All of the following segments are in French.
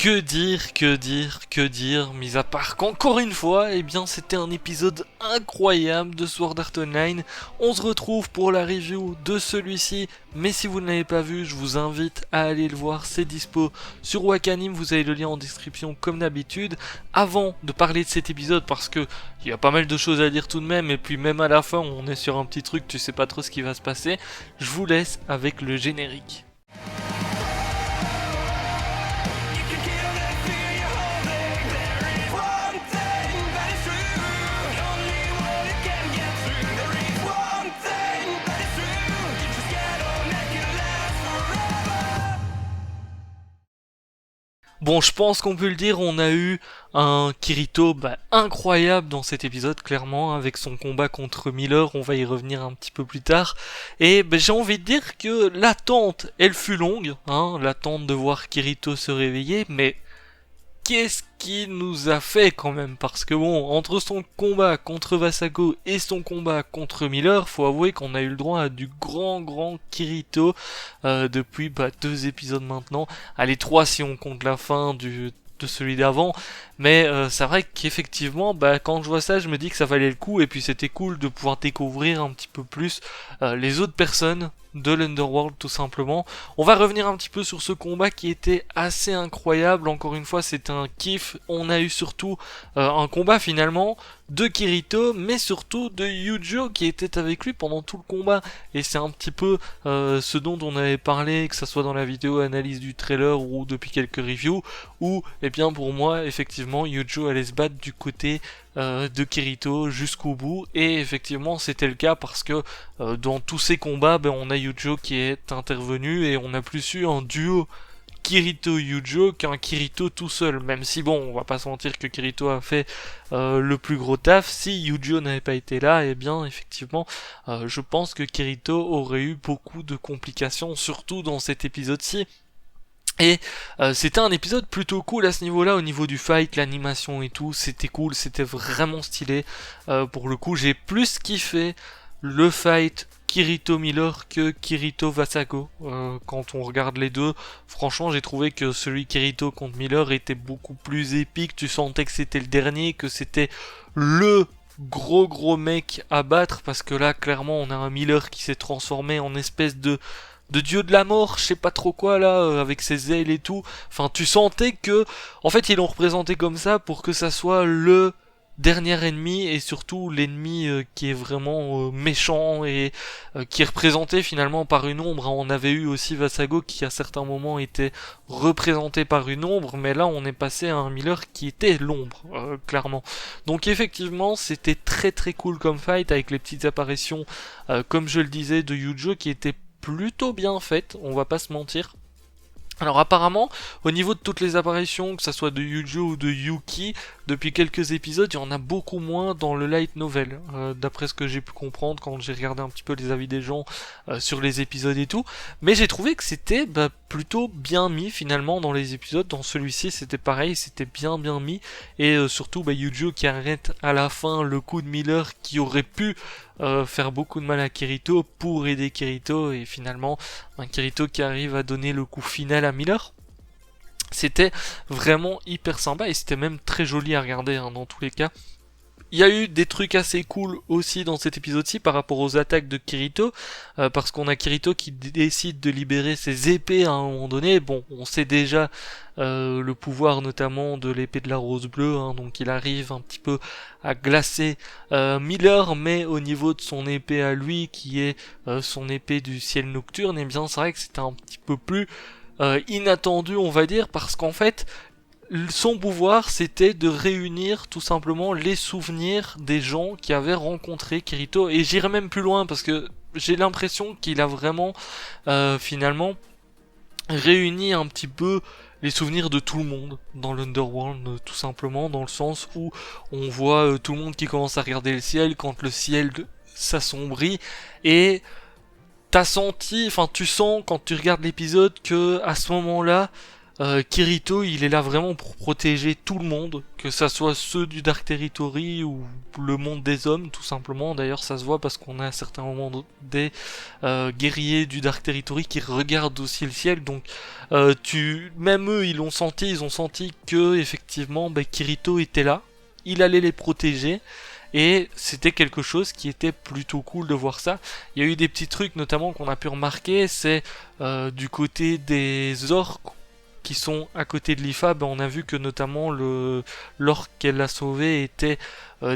Que dire, mis à part qu'encore une fois, eh bien c'était un épisode incroyable de Sword Art Online. On se retrouve pour la review de celui-ci, mais si vous ne l'avez pas vu, je vous invite à aller le voir, c'est dispo sur Wakanim, vous avez le lien en description comme d'habitude. Avant de parler de cet épisode, parce que il y a pas mal de choses à dire tout de même, et puis même à la fin on est sur un petit truc, tu sais pas trop ce qui va se passer, je vous laisse avec le générique. Bon, je pense qu'on peut le dire, on a eu un Kirito incroyable dans cet épisode, clairement, avec son combat contre Miller, on va y revenir un petit peu plus tard. Et j'ai envie de dire que l'attente, elle fut longue, l'attente de voir Kirito se réveiller, mais qu'est-ce qui nous a fait quand même? Parce que bon, entre son combat contre Wasago et son combat contre Miller, faut avouer qu'on a eu le droit à du grand Kirito depuis 2 épisodes maintenant. Allez, 3 si on compte la fin de celui d'avant. Mais c'est vrai qu'effectivement, quand je vois ça, je me dis que ça valait le coup. Et puis c'était cool de pouvoir découvrir un petit peu plus les autres personnes de l'Underworld tout simplement. On va revenir un petit peu sur ce combat qui était assez incroyable. Encore une fois, c'était un kiff. On a eu surtout un combat finalement de Kirito, mais surtout de Yujo qui était avec lui pendant tout le combat. Et c'est un petit peu ce dont on avait parlé, que ce soit dans la vidéo analyse du trailer ou depuis quelques reviews, où, eh bien pour moi, effectivement, Yujo allait se battre du côté de Kirito jusqu'au bout, et effectivement c'était le cas parce que dans tous ces combats on a Yujo qui est intervenu et on a plus eu un duo Kirito-Yujo qu'un Kirito tout seul, même si bon, on va pas se mentir que Kirito a fait le plus gros taf. Si Yujo n'avait pas été là, eh bien effectivement je pense que Kirito aurait eu beaucoup de complications, surtout dans cet épisode-ci. Et c'était un épisode plutôt cool à ce niveau-là, au niveau du fight, l'animation et tout, c'était cool, c'était vraiment stylé. Pour le coup, j'ai plus kiffé le fight Kirito Miller que Kirito Wasago. Quand on regarde les deux, franchement, j'ai trouvé que celui Kirito contre Miller était beaucoup plus épique. Tu sentais que c'était le dernier, que c'était le gros mec à battre, parce que là, clairement, on a un Miller qui s'est transformé en espèce de dieu de la mort, je sais pas trop quoi là, avec ses ailes et tout. Enfin, tu sentais que, en fait, ils l'ont représenté comme ça pour que ça soit le dernier ennemi, et surtout l'ennemi qui est vraiment méchant et qui est représenté finalement par une ombre. On avait eu aussi Wasago qui à certains moments était représenté par une ombre, mais là on est passé à un Miller qui était l'ombre, clairement. Donc effectivement c'était très cool comme fight, avec les petites apparitions, comme je le disais, de Yujo qui étaient plutôt bien faite, on va pas se mentir. Alors apparemment, au niveau de toutes les apparitions, que ça soit de Yujo ou de Yuki, depuis quelques épisodes, il y en a beaucoup moins dans le light novel, d'après ce que j'ai pu comprendre quand j'ai regardé un petit peu les avis des gens sur les épisodes et tout. Mais j'ai trouvé que c'était plutôt bien mis finalement dans les épisodes. Dans celui-ci c'était pareil, c'était bien mis. Et surtout Yujo qui arrête à la fin le coup de Miller qui aurait pu faire beaucoup de mal à Kirito pour aider Kirito, et finalement un Kirito qui arrive à donner le coup final à Miller. C'était vraiment hyper sympa et c'était même très joli à regarder dans tous les cas. Il y a eu des trucs assez cool aussi dans cet épisode-ci par rapport aux attaques de Kirito, parce qu'on a Kirito qui décide de libérer ses épées à un moment donné. Bon, on sait déjà le pouvoir notamment de l'épée de la rose bleue, donc il arrive un petit peu à glacer Miller, mais au niveau de son épée à lui, qui est son épée du ciel nocturne, et bien c'est vrai que c'était un petit peu plus inattendu, on va dire, parce qu'en fait son pouvoir c'était de réunir tout simplement les souvenirs des gens qui avaient rencontré Kirito, et j'irai même plus loin parce que j'ai l'impression qu'il a vraiment finalement réuni un petit peu les souvenirs de tout le monde dans l'Underworld, tout simplement, dans le sens où on voit tout le monde qui commence à regarder le ciel quand le ciel s'assombrit, et tu sens quand tu regardes l'épisode que à ce moment-là Kirito, il est là vraiment pour protéger tout le monde, que ça soit ceux du Dark Territory ou le monde des hommes, tout simplement. D'ailleurs, ça se voit parce qu'on a à certains moments des guerriers du Dark Territory qui regardent aussi le ciel. Donc, même eux, ils ont senti que effectivement, Kirito était là, il allait les protéger. Et c'était quelque chose qui était plutôt cool de voir ça. Il y a eu des petits trucs notamment qu'on a pu remarquer, c'est du côté des orques qui sont à côté de l'IFA, on a vu que notamment l'orque qu'elle a sauvé était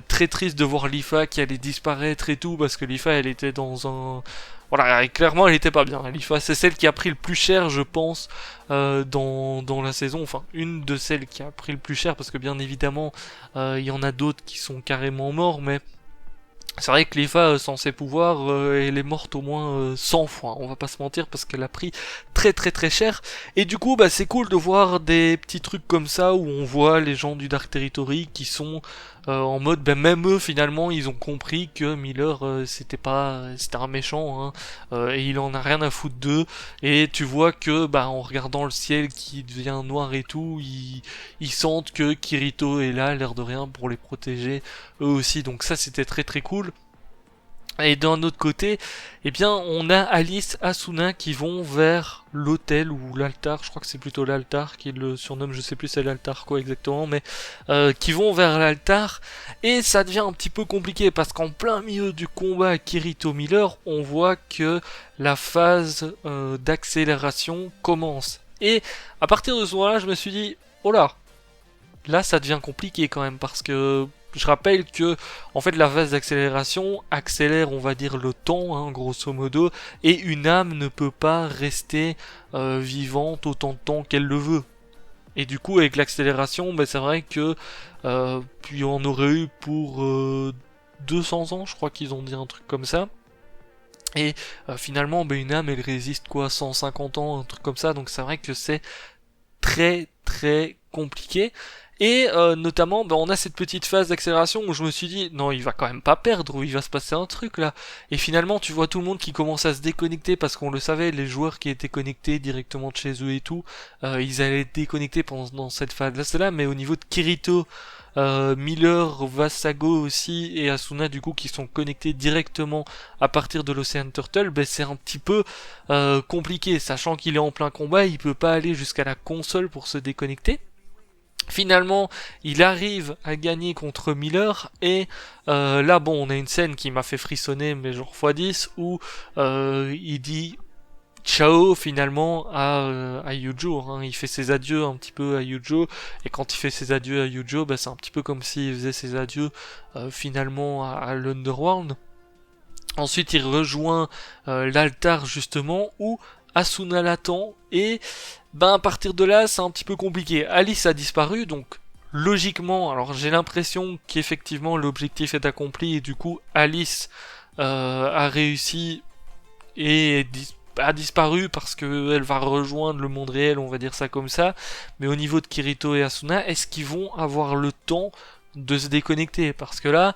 très triste de voir l'IFA qui allait disparaître et tout, parce que l'IFA elle était dans un... Voilà, clairement elle était pas bien. L'IFA c'est celle qui a pris le plus cher je pense dans la saison, enfin une de celles qui a pris le plus cher, parce que bien évidemment il y en a d'autres qui sont carrément morts, mais c'est vrai que l'IFA, sans ses pouvoirs, elle est morte au moins 100 fois, on va pas se mentir, parce qu'elle a pris très très très cher. Et du coup, c'est cool de voir des petits trucs comme ça, où on voit les gens du Dark Territory qui sont en mode, même eux finalement, ils ont compris que Miller, c'était un méchant, hein, et il en a rien à foutre d'eux. Et tu vois que, en regardant le ciel qui devient noir et tout, ils sentent que Kirito est là, l'air de rien, pour les protéger eux aussi. Donc ça, c'était très très cool. Et d'un autre côté, on a Alice, Asuna qui vont vers l'hôtel ou l'altar, je crois que c'est plutôt l'altar qui le surnomme, je sais plus c'est l'altar quoi exactement, mais qui vont vers l'altar, et ça devient un petit peu compliqué parce qu'en plein milieu du combat Kirito Miller, on voit que la phase d'accélération commence. Et à partir de ce moment-là, je me suis dit, oh là ça devient compliqué quand même, parce que je rappelle que en fait la phase d'accélération accélère, on va dire, le temps, hein, grosso modo, et une âme ne peut pas rester vivante autant de temps qu'elle le veut. Et du coup avec l'accélération, c'est vrai que puis on aurait eu pour 200 ans, je crois qu'ils ont dit un truc comme ça. Et finalement une âme elle résiste quoi, 150 ans, un truc comme ça, donc c'est vrai que c'est très très compliqué. Et notamment, on a cette petite phase d'accélération où je me suis dit, non, il va quand même pas perdre, ou il va se passer un truc là. Et finalement, tu vois tout le monde qui commence à se déconnecter, parce qu'on le savait, les joueurs qui étaient connectés directement de chez eux et tout, ils allaient être déconnectés pendant cette phase-là, mais au niveau de Kirito, Miller, Vasago aussi, et Asuna du coup, qui sont connectés directement à partir de l'Ocean Turtle, c'est un petit peu compliqué, sachant qu'il est en plein combat, il peut pas aller jusqu'à la console pour se déconnecter. Finalement, il arrive à gagner contre Miller, et là, on a une scène qui m'a fait frissonner, mais genre x10, où il dit ciao finalement à Yujo, hein. Il fait ses adieux un petit peu à Yujo, et quand il fait ses adieux à Yujo, c'est un petit peu comme s'il faisait ses adieux finalement à l'Underworld. Ensuite, il rejoint l'altar justement, où Asuna l'attend, et à partir de là, c'est un petit peu compliqué. Alice a disparu, donc logiquement, alors j'ai l'impression qu'effectivement l'objectif est accompli, et du coup Alice a réussi et a disparu parce qu'elle va rejoindre le monde réel, on va dire ça comme ça. Mais au niveau de Kirito et Asuna, est-ce qu'ils vont avoir le temps de se déconnecter? Parce que là,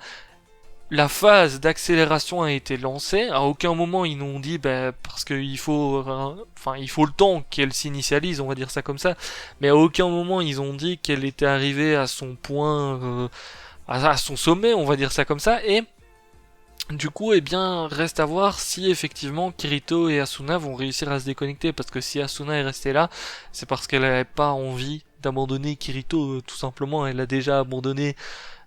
la phase d'accélération a été lancée. À aucun moment ils n'ont dit parce qu'il faut, il faut le temps qu'elle s'initialise, on va dire ça comme ça. Mais à aucun moment ils ont dit qu'elle était arrivée à son point, à son sommet, on va dire ça comme ça. Et du coup, reste à voir si effectivement Kirito et Asuna vont réussir à se déconnecter, parce que si Asuna est restée là, c'est parce qu'elle n'avait pas envie d'abandonner Kirito, tout simplement. Elle a déjà abandonné,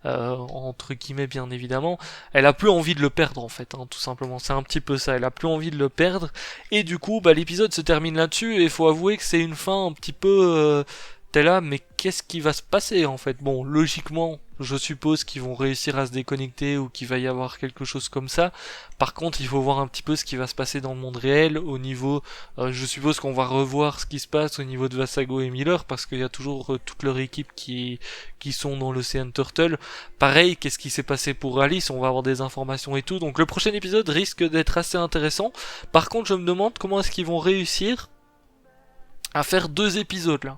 entre guillemets bien évidemment. Elle a plus envie de le perdre en fait, hein, tout simplement. C'est un petit peu ça, elle a plus envie de le perdre. Et du coup, l'épisode se termine là-dessus, et il faut avouer que c'est une fin un petit peu... t'es là, mais qu'est-ce qui va se passer en fait? Bon, logiquement, je suppose qu'ils vont réussir à se déconnecter, ou qu'il va y avoir quelque chose comme ça. Par contre, il faut voir un petit peu ce qui va se passer dans le monde réel, au niveau... je suppose qu'on va revoir ce qui se passe au niveau de Vasago et Miller, parce qu'il y a toujours toute leur équipe qui sont dans l'Ocean Turtle. Pareil, qu'est-ce qui s'est passé pour Alice? On va avoir des informations et tout. Donc le prochain épisode risque d'être assez intéressant. Par contre, je me demande comment est-ce qu'ils vont réussir à faire 2 épisodes là.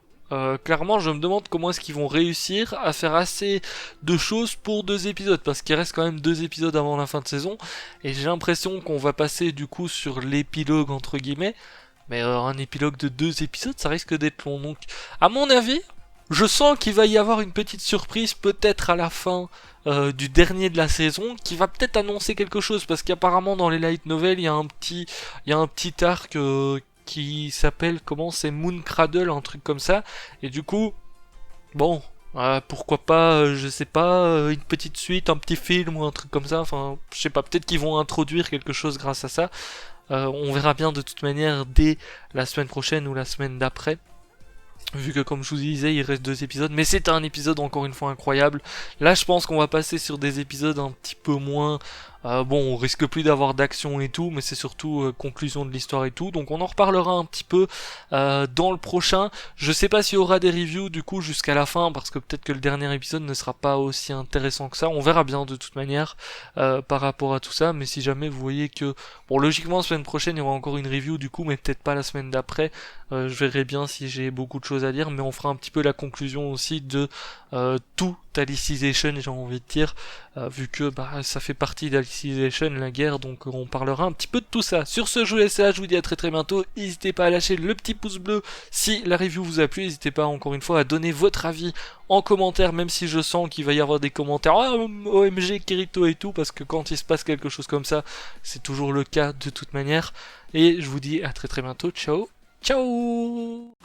Clairement, je me demande comment est-ce qu'ils vont réussir à faire assez de choses pour 2 épisodes, parce qu'il reste quand même 2 épisodes avant la fin de saison, et j'ai l'impression qu'on va passer du coup sur l'épilogue entre guillemets, Mais un épilogue de 2 épisodes, ça risque d'être long. Donc, à mon avis, je sens qu'il va y avoir une petite surprise, peut-être à la fin du dernier de la saison, qui va peut-être annoncer quelque chose, parce qu'apparemment dans les light novels, il y a un petit arc qui s'appelle, comment c'est, Moon Cradle, un truc comme ça. Et du coup, bon, pourquoi pas, je sais pas, une petite suite, un petit film ou un truc comme ça. Enfin, je sais pas, peut-être qu'ils vont introduire quelque chose grâce à ça. On verra bien de toute manière dès la semaine prochaine ou la semaine d'après. Vu que comme je vous disais, il reste 2 épisodes, mais c'est un épisode encore une fois incroyable. Là, je pense qu'on va passer sur des épisodes un petit peu moins. Bon, on risque plus d'avoir d'action et tout, mais c'est surtout conclusion de l'histoire et tout. Donc on en reparlera un petit peu dans le prochain. Je sais pas s'il y aura des reviews du coup jusqu'à la fin, parce que peut-être que le dernier épisode ne sera pas aussi intéressant que ça. On verra bien de toute manière par rapport à tout ça. Mais si jamais vous voyez que, bon, logiquement la semaine prochaine il y aura encore une review du coup, mais peut-être pas la semaine d'après. Je verrai bien si j'ai beaucoup de choses à dire, mais on fera un petit peu la conclusion aussi de tout Alicization, j'ai envie de dire, vu que bah, ça fait partie d'Alicization, la guerre, donc on parlera un petit peu de tout ça. Sur ce, je vous laisse là, je vous dis à très très bientôt. N'hésitez pas à lâcher le petit pouce bleu si la review vous a plu, n'hésitez pas encore une fois à donner votre avis en commentaire, même si je sens qu'il va y avoir des commentaires OMG Kirito et tout, parce que quand il se passe quelque chose comme ça, c'est toujours le cas de toute manière. Et je vous dis à très très bientôt, ciao, ciao.